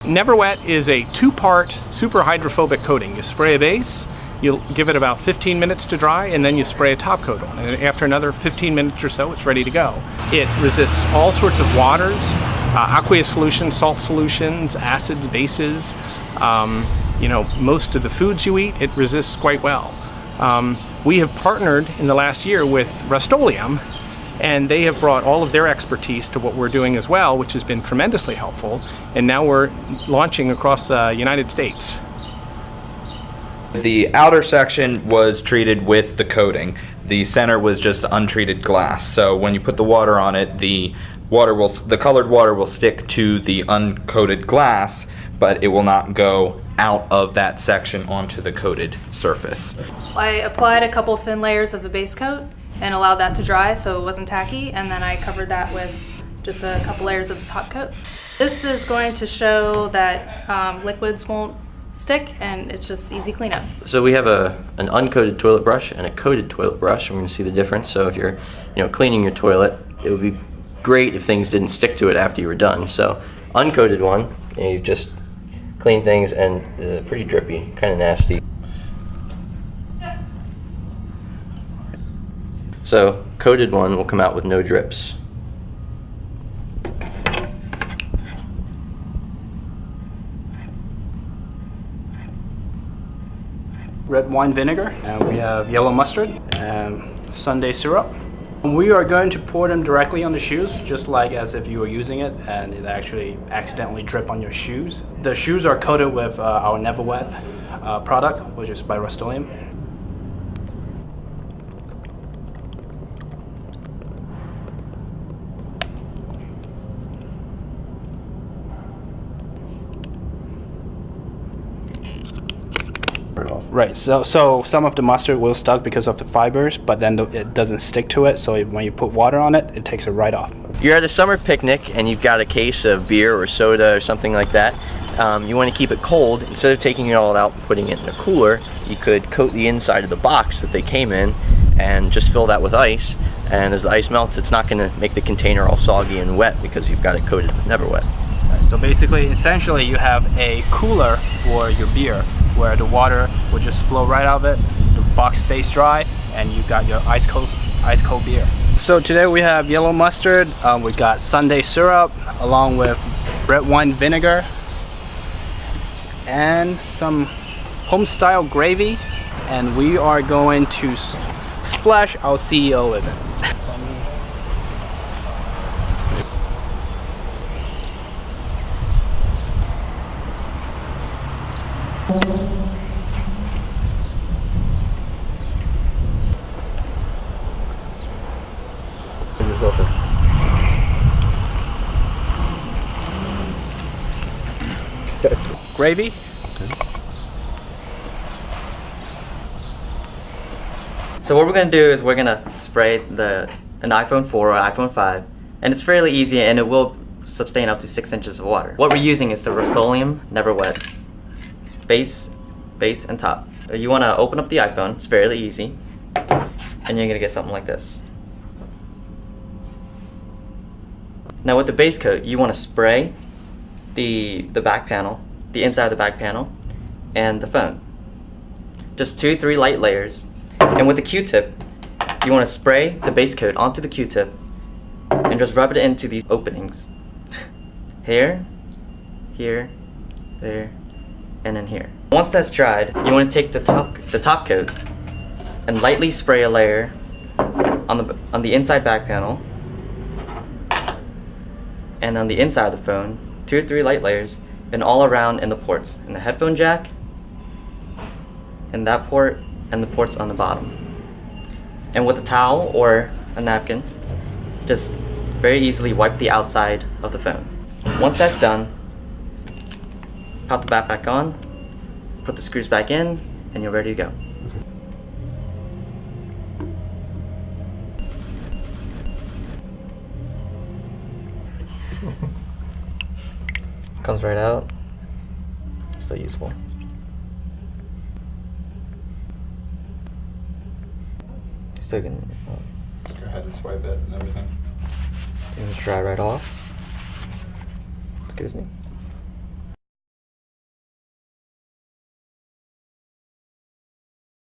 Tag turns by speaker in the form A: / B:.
A: Never Wet is a two-part super hydrophobic coating. You spray a base, you give it about 15 minutes to dry, and then you spray a top coat on it. And after another 15 minutes or so, it's ready to go. It resists all sorts of waters, aqueous solutions, salt solutions, acids, bases. You know, most of the foods you eat, it resists quite well. We have partnered in the last year with Rust-Oleum, and they have brought all of their expertise to what we're doing as well, which has been tremendously helpful. And now we're launching across the United States.
B: The outer section was treated with the coating. The center was just untreated glass. So when you put the water on it, the colored water will stick to the uncoated glass, but it will not go out of that section onto the coated surface.
C: I applied a couple thin layers of the base coat and allowed that to dry so it wasn't tacky, and then I covered that with just a couple layers of the top coat. This is going to show that liquids won't stick, and it's just easy cleanup.
D: So we have an uncoated toilet brush and a coated toilet brush. I'm going to see the difference. So if you're cleaning your toilet, it would be great if things didn't stick to it after you were done. So uncoated one, you just clean things, and pretty drippy, kind of nasty. So coated one will come out with no drips.
E: Red wine vinegar, and we have yellow mustard and Sunday syrup. We are going to pour them directly on the shoes, just like as if you were using it and it actually accidentally drip on your shoes. The shoes are coated with our Never Wet product, which is by Rust-Oleum. Right, so some of the mustard will stuck because of the fibers, but then it doesn't stick to it, so when you put water on it, it takes it right off.
D: You're at a summer picnic and you've got a case of beer or soda or something like that. You want to keep it cold. Instead of taking it all out and putting it in a cooler, you could coat the inside of the box that they came in and just fill that with ice. And as the ice melts, it's not going to make the container all soggy and wet because you've got it coated with Never Wet.
E: So basically, essentially, you have a cooler for your beer, where the water will just flow right out of it, the box stays dry, and you got your ice cold beer. So today we have yellow mustard, we got Sunday syrup, along with red wine vinegar, and some home-style gravy, and we are going to splash our CEO with it. Gravy.
F: So what we're going to do is we're going to spray an iPhone 4 or iPhone 5, and it's fairly easy and it will sustain up to 6 inches of water. What we're using is the Rust-Oleum Never Wet base and top. You want to open up the iPhone, it's fairly easy, and you're going to get something like this. Now with the base coat, you want to spray the back panel, the inside of the back panel, and the phone. Just 2-3 light layers. And with the Q-tip, you want to spray the base coat onto the Q-tip and just rub it into these openings. Here, here, there, and then here. Once that's dried, you want to take the top coat and lightly spray a layer on the inside back panel, and on the inside of the phone, 2 or 3 light layers, and all around in the ports, in the headphone jack, and that port, and the ports on the bottom. And with a towel or a napkin, just very easily wipe the outside of the phone. Once that's done, pop the back on, put the screws back in, and you're ready to go. Comes right out. Still useful. Still gonna.
B: Go ahead and swipe it and everything.
F: Just dry right off. Excuse me.